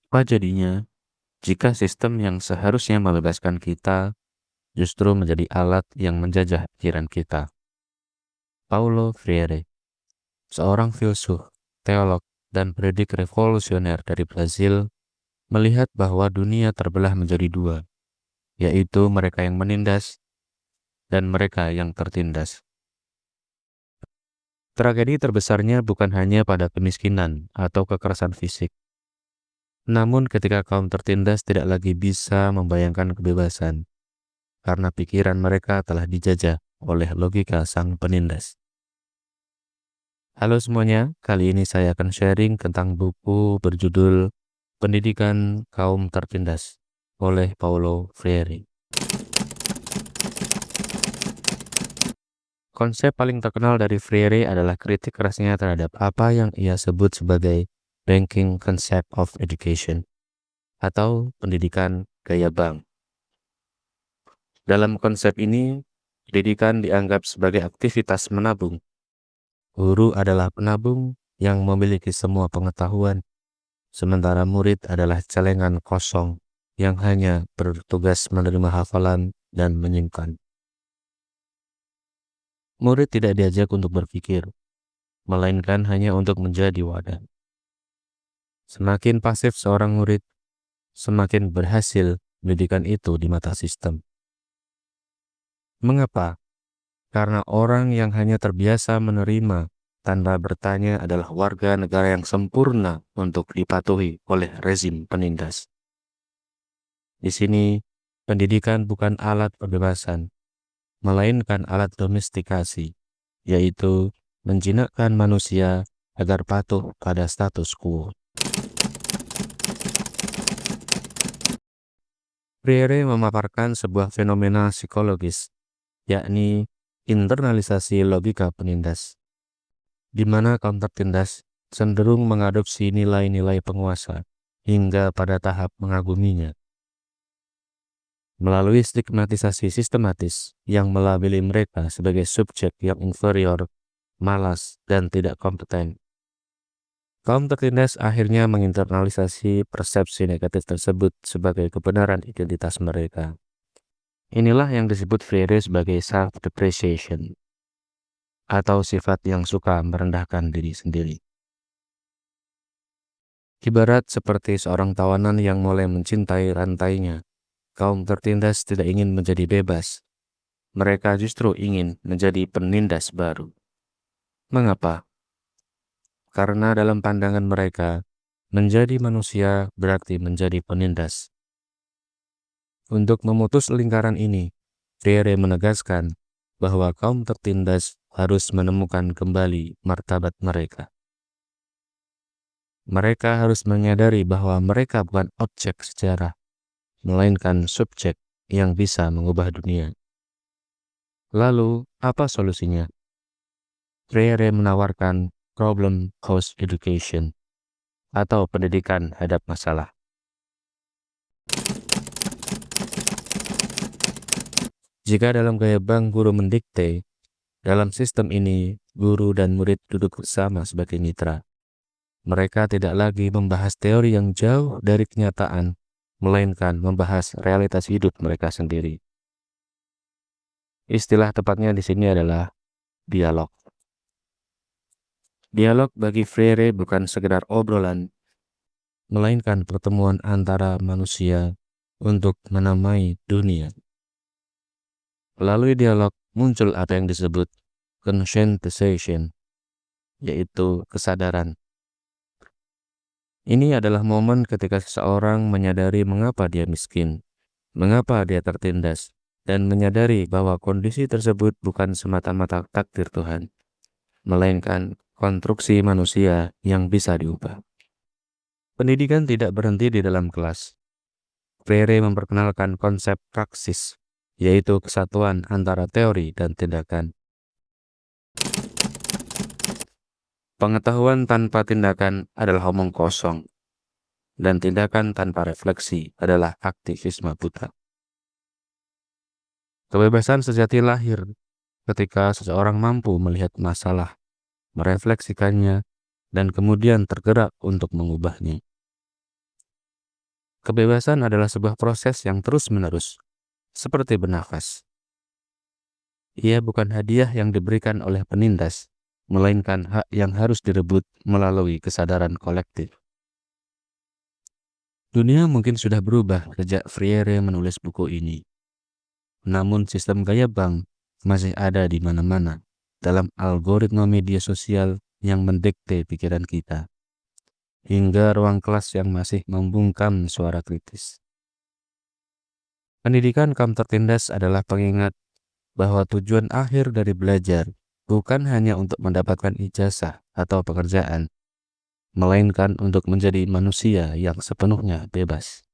Apa jadinya jika sistem yang seharusnya membebaskan kita justru menjadi alat yang menjajah pikiran kita? Paulo Freire, seorang filsuf, teolog, dan pendidik revolusioner dari Brazil, melihat bahwa dunia terbelah menjadi dua, yaitu mereka yang menindas dan mereka yang tertindas. Tragedi terbesarnya bukan hanya pada kemiskinan atau kekerasan fisik, namun ketika kaum tertindas tidak lagi bisa membayangkan kebebasan, karena pikiran mereka telah dijajah oleh logika sang penindas. Halo semuanya, kali ini saya akan sharing tentang buku berjudul Pendidikan Kaum Tertindas oleh Paulo Freire. Konsep paling terkenal dari Freire adalah kritik kerasnya terhadap apa yang ia sebut sebagai banking concept of education atau pendidikan gaya bank. Dalam konsep ini, pendidikan dianggap sebagai aktivitas menabung. Guru adalah penabung yang memiliki semua pengetahuan, sementara murid adalah celengan kosong yang hanya bertugas menerima hafalan dan menyimpan. Murid tidak diajak untuk berpikir, melainkan hanya untuk menjadi wadah. Semakin pasif seorang murid, semakin berhasil pendidikan itu di mata sistem. Mengapa? Karena orang yang hanya terbiasa menerima tanpa bertanya adalah warga negara yang sempurna untuk dipatuhi oleh rezim penindas. Di sini, pendidikan bukan alat pembebasan, melainkan alat domestikasi, yaitu menjinakkan manusia agar patuh pada status quo. Freire memaparkan sebuah fenomena psikologis, yakni internalisasi logika penindas, di mana kaum tertindas cenderung mengadopsi nilai-nilai penguasa hingga pada tahap mengaguminya. Melalui stigmatisasi sistematis yang melabeli mereka sebagai subjek yang inferior, malas, dan tidak kompeten, kaum tertindas akhirnya menginternalisasi persepsi negatif tersebut sebagai kebenaran identitas mereka. Inilah yang disebut Freire sebagai self-depreciation, atau sifat yang suka merendahkan diri sendiri. Ibarat seperti seorang tawanan yang mulai mencintai rantainya, kaum tertindas tidak ingin menjadi bebas. Mereka justru ingin menjadi penindas baru. Mengapa? Karena dalam pandangan mereka, menjadi manusia berarti menjadi penindas. Untuk memutus lingkaran ini, Freire menegaskan bahwa kaum tertindas harus menemukan kembali martabat mereka. Mereka harus menyadari bahwa mereka bukan objek sejarah, melainkan subjek yang bisa mengubah dunia. Lalu, apa solusinya? Freire menawarkan problem house education atau pendidikan hadap masalah. Jika dalam gaya bank guru mendikte, dalam sistem ini guru dan murid duduk bersama sebagai mitra. Mereka tidak lagi membahas teori yang jauh dari kenyataan, melainkan membahas realitas hidup mereka sendiri. Istilah tepatnya di sini adalah dialog. Dialog bagi Freire bukan sekedar obrolan, melainkan pertemuan antara manusia untuk menamai dunia. Melalui dialog muncul apa yang disebut conscientization, yaitu kesadaran. Ini adalah momen ketika seseorang menyadari mengapa dia miskin, mengapa dia tertindas, dan menyadari bahwa kondisi tersebut bukan semata-mata takdir Tuhan, melainkan konstruksi manusia yang bisa diubah. Pendidikan tidak berhenti di dalam kelas. Freire memperkenalkan konsep praksis, yaitu kesatuan antara teori dan tindakan. Pengetahuan tanpa tindakan adalah omong kosong, dan tindakan tanpa refleksi adalah aktivisme buta. Kebebasan sejati lahir ketika seseorang mampu melihat masalah, merefleksikannya, dan kemudian tergerak untuk mengubahnya. Kebebasan adalah sebuah proses yang terus-menerus, seperti bernafas. Ia bukan hadiah yang diberikan oleh penindas, melainkan hak yang harus direbut melalui kesadaran kolektif. Dunia mungkin sudah berubah sejak Freire menulis buku ini. Namun sistem gaya bank masih ada di mana-mana dalam algoritma media sosial yang mendikte pikiran kita, hingga ruang kelas yang masih membungkam suara kritis. Pendidikan kaum tertindas adalah pengingat bahwa tujuan akhir dari belajar bukan hanya untuk mendapatkan ijazah atau pekerjaan, melainkan untuk menjadi manusia yang sepenuhnya bebas.